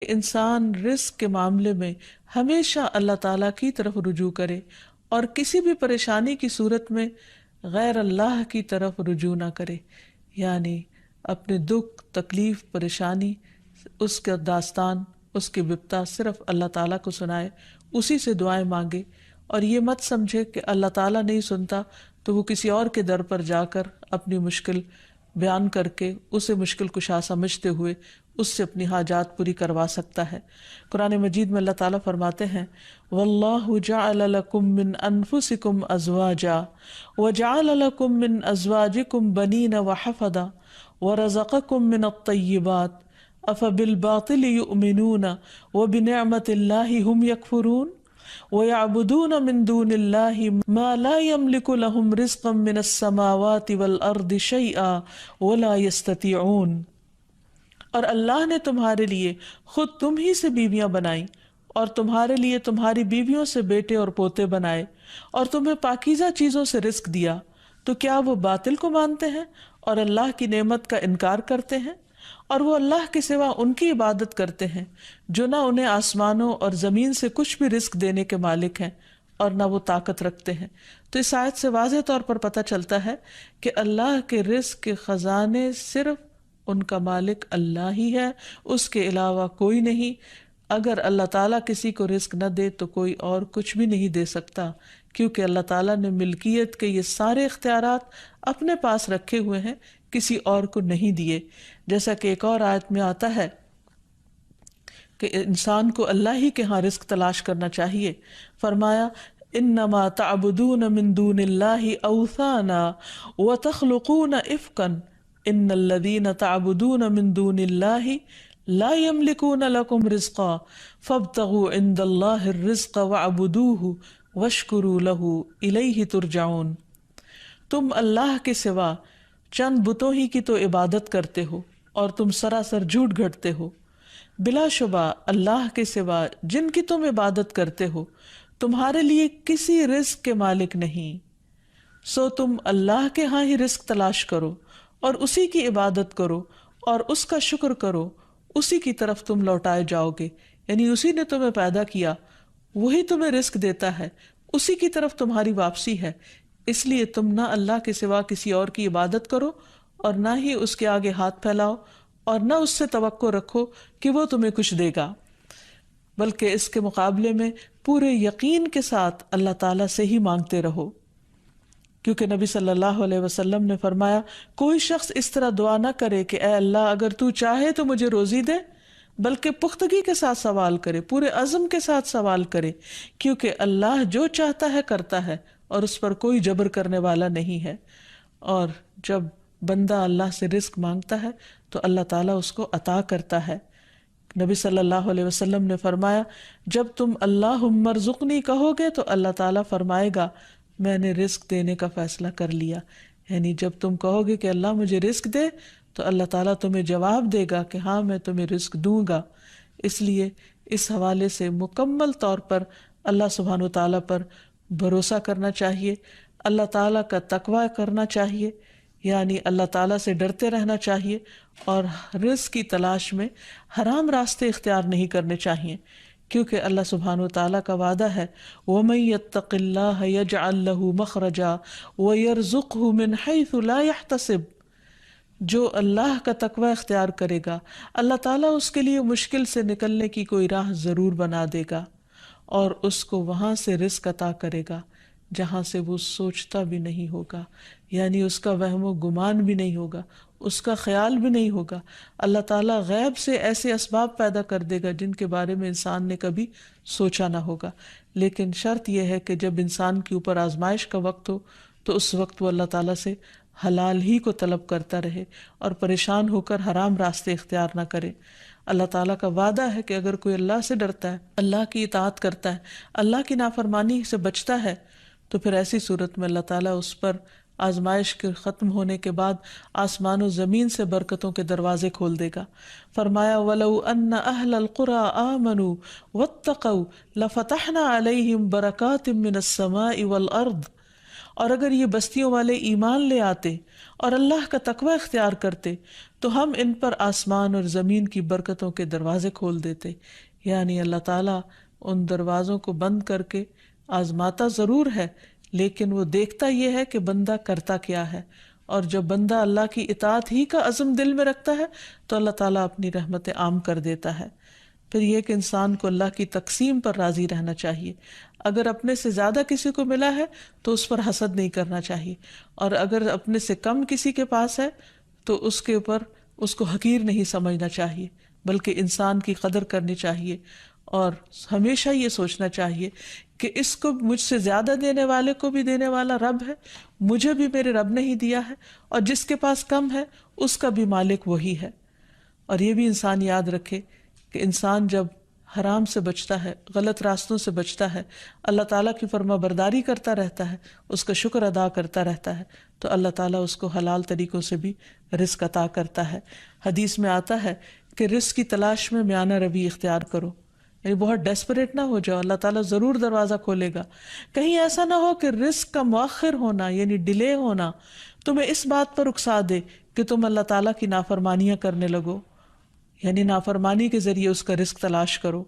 انسان رزق کے معاملے میں ہمیشہ اللہ تعالیٰ کی طرف رجوع کرے اور کسی بھی پریشانی کی صورت میں غیر اللہ کی طرف رجوع نہ کرے، یعنی اپنے دکھ، تکلیف، پریشانی، اس کا داستان، اس کی بپتا صرف اللہ تعالیٰ کو سنائے، اسی سے دعائیں مانگے، اور یہ مت سمجھے کہ اللہ تعالیٰ نہیں سنتا تو وہ کسی اور کے در پر جا کر اپنی مشکل بیان کر کے اسے مشکل کشا سمجھتے ہوئے اس سے اپنی حاجات پوری کروا سکتا ہے۔ قرآن مجید میں اللہ تعالیٰ فرماتے ہیں وَاللَّهُ جَعَلَ لَكُم مِّنْ أَنفُسِكُمْ أَزْوَاجًا وَجَعَلَ لَكُم مِّنْ أَزْوَاجِكُمْ بَنِينَ وَحَفَدًا وَرَزَقَكُم مِّنَ الطَّيِّبَاتِ أَفَبِالْبَاطِلِ يُؤْمِنُونَ وَبِنِعْمَةِ اللَّهِ هُمْ يَكْفُرُونَ وَيَعْبُدُونَ مِن دُونِ اللَّهِ مَا لَا يَمْلِكُ لَهُمْ رِزْقًا مِّنَ السَّمَاوَاتِ وَالْأَرْضِ شَيْئًا وَلَا يَسْتَطِيعُونَ۔ اور اللہ نے تمہارے لیے خود تم ہی سے بیویاں بنائیں اور تمہارے لیے تمہاری بیویوں سے بیٹے اور پوتے بنائے اور تمہیں پاکیزہ چیزوں سے رزق دیا، تو کیا وہ باطل کو مانتے ہیں اور اللہ کی نعمت کا انکار کرتے ہیں؟ اور وہ اللہ کے سوا ان کی عبادت کرتے ہیں جو نہ انہیں آسمانوں اور زمین سے کچھ بھی رزق دینے کے مالک ہیں اور نہ وہ طاقت رکھتے ہیں۔ تو اس آیت سے واضح طور پر پتہ چلتا ہے کہ اللہ کے رزق کے خزانے صرف ان کا مالک اللہ ہی ہے، اس کے علاوہ کوئی نہیں۔ اگر اللہ تعالیٰ کسی کو رزق نہ دے تو کوئی اور کچھ بھی نہیں دے سکتا، کیونکہ اللہ تعالیٰ نے ملکیت کے یہ سارے اختیارات اپنے پاس رکھے ہوئے ہیں، کسی اور کو نہیں دیے۔ جیسا کہ ایک اور آیت میں آتا ہے کہ انسان کو اللہ ہی کے ہاں رزق تلاش کرنا چاہیے۔ فرمایا انما تعبدون من دون اللہ اوثانا وتخلقون افکا ان الذین تعبدون من دون اللہ لا یملکون لکم رزقا فابتغوا عند اللہ الرزق واعبدوہ واشکروا لہ الیہ ترجعون۔ تم اللہ کے سوا چند بتوں ہی کی تو عبادت کرتے ہو اور تم سراسر جھوٹ گھڑتے ہو۔ بلا شبہ اللہ کے سوا جن کی تم عبادت کرتے ہو تمہارے لیے کسی رزق کے مالک نہیں، سو تم اللہ کے ہاں ہی رزق تلاش کرو اور اسی کی عبادت کرو اور اس کا شکر کرو، اسی کی طرف تم لوٹائے جاؤ گے، یعنی اسی نے تمہیں پیدا کیا، وہی تمہیں رزق دیتا ہے، اسی کی طرف تمہاری واپسی ہے۔ اس لیے تم نہ اللہ کے سوا کسی اور کی عبادت کرو اور نہ ہی اس کے آگے ہاتھ پھیلاؤ اور نہ اس سے توقع رکھو کہ وہ تمہیں کچھ دے گا، بلکہ اس کے مقابلے میں پورے یقین کے ساتھ اللہ تعالیٰ سے ہی مانگتے رہو، کیونکہ نبی صلی اللہ علیہ وسلم نے فرمایا کوئی شخص اس طرح دعا نہ کرے کہ اے اللہ اگر تو چاہے تو مجھے روزی دے، بلکہ پختگی کے ساتھ سوال کرے، پورے عزم کے ساتھ سوال کرے، کیونکہ اللہ جو چاہتا ہے کرتا ہے اور اس پر کوئی جبر کرنے والا نہیں ہے۔ اور جب بندہ اللہ سے رزق مانگتا ہے تو اللہ تعالیٰ اس کو عطا کرتا ہے۔ نبی صلی اللہ علیہ وسلم نے فرمایا جب تم اللہم ارزقنی کہو گے تو اللہ تعالیٰ فرمائے گا میں نے رزق دینے کا فیصلہ کر لیا، یعنی جب تم کہو گے کہ اللہ مجھے رزق دے تو اللہ تعالیٰ تمہیں جواب دے گا کہ ہاں میں تمہیں رزق دوں گا۔ اس لیے اس حوالے سے مکمل طور پر اللہ سبحانہ وتعالیٰ پر بھروسہ کرنا چاہیے، اللہ تعالیٰ کا تقوی کرنا چاہیے، یعنی اللہ تعالیٰ سے ڈرتے رہنا چاہیے، اور رزق کی تلاش میں حرام راستے اختیار نہیں کرنے چاہیے، کیونکہ اللہ سبحانہ وتعالیٰ کا وعدہ ہے وَمَن يَتَّقِ اللَّهَ يَجْعَل لَّهُ مَخْرَجًا وَيَرْزُقْهُ مِنْ حَيْثُ لَا يَحْتَسِبُ۔ جو اللہ کا تقوی اختیار کرے گا اللہ تعالیٰ اس کے لیے مشکل سے نکلنے کی کوئی راہ ضرور بنا دے گا اور اس کو وہاں سے رزق عطا کرے گا جہاں سے وہ سوچتا بھی نہیں ہوگا، یعنی اس کا وہم و گمان بھی نہیں ہوگا، اس کا خیال بھی نہیں ہوگا۔ اللہ تعالیٰ غیب سے ایسے اسباب پیدا کر دے گا جن کے بارے میں انسان نے کبھی سوچا نہ ہوگا، لیکن شرط یہ ہے کہ جب انسان کے اوپر آزمائش کا وقت ہو تو اس وقت وہ اللہ تعالیٰ سے حلال ہی کو طلب کرتا رہے اور پریشان ہو کر حرام راستے اختیار نہ کرے۔ اللہ تعالیٰ کا وعدہ ہے کہ اگر کوئی اللہ سے ڈرتا ہے، اللہ کی اطاعت کرتا ہے، اللہ کی نافرمانی سے بچتا ہے، تو پھر ایسی صورت میں اللہ تعالیٰ اس پر آزمائش کے ختم ہونے کے بعد آسمان و زمین سے برکتوں کے دروازے کھول دے گا۔ فرمایا وَلَوْ أَنَّ أَهْلَ الْقُرَىٰ آمَنُوا وَاتَّقَوْا لَفَتَحْنَا عَلَيْهِمْ بَرَكَاتٍ مِّنَ السَّمَاءِ وَالْأَرْضِ اور اگر یہ بستیوں والے ایمان لے آتے اور اللہ کا تقوی اختیار کرتے تو ہم ان پر آسمان اور زمین کی برکتوں کے دروازے کھول دیتے. یعنی اللہ تعالیٰ ان دروازوں کو بند کر کے آزماتا ضرور ہے، لیکن وہ دیکھتا یہ ہے کہ بندہ کرتا کیا ہے، اور جب بندہ اللہ کی اطاعت ہی کا عزم دل میں رکھتا ہے تو اللہ تعالیٰ اپنی رحمتیں عام کر دیتا ہے. پھر یہ کہ انسان کو اللہ کی تقسیم پر راضی رہنا چاہیے. اگر اپنے سے زیادہ کسی کو ملا ہے تو اس پر حسد نہیں کرنا چاہیے، اور اگر اپنے سے کم کسی کے پاس ہے تو اس کے اوپر اس کو حقیر نہیں سمجھنا چاہیے، بلکہ انسان کی قدر کرنی چاہیے، اور ہمیشہ یہ سوچنا چاہیے کہ اس کو مجھ سے زیادہ دینے والے کو بھی دینے والا رب ہے، مجھے بھی میرے رب نے ہی دیا ہے، اور جس کے پاس کم ہے اس کا بھی مالک وہی ہے. اور یہ بھی انسان یاد رکھے کہ انسان جب حرام سے بچتا ہے، غلط راستوں سے بچتا ہے، اللہ تعالیٰ کی فرما برداری کرتا رہتا ہے، اس کا شکر ادا کرتا رہتا ہے، تو اللہ تعالیٰ اس کو حلال طریقوں سے بھی رزق عطا کرتا ہے. حدیث میں آتا ہے کہ رزق کی تلاش میں میانہ روی اختیار کرو، یعنی بہت ڈیسپریٹ نہ ہو جاؤ، اللہ تعالیٰ ضرور دروازہ کھولے گا. کہیں ایسا نہ ہو کہ رزق کا مؤخر ہونا یعنی ڈیلے ہونا تمہیں اس بات پر اکسا دے کہ تم اللہ تعالیٰ کی نافرمانیاں کرنے لگو، یعنی نافرمانی کے ذریعے اس کا رزق تلاش کرو.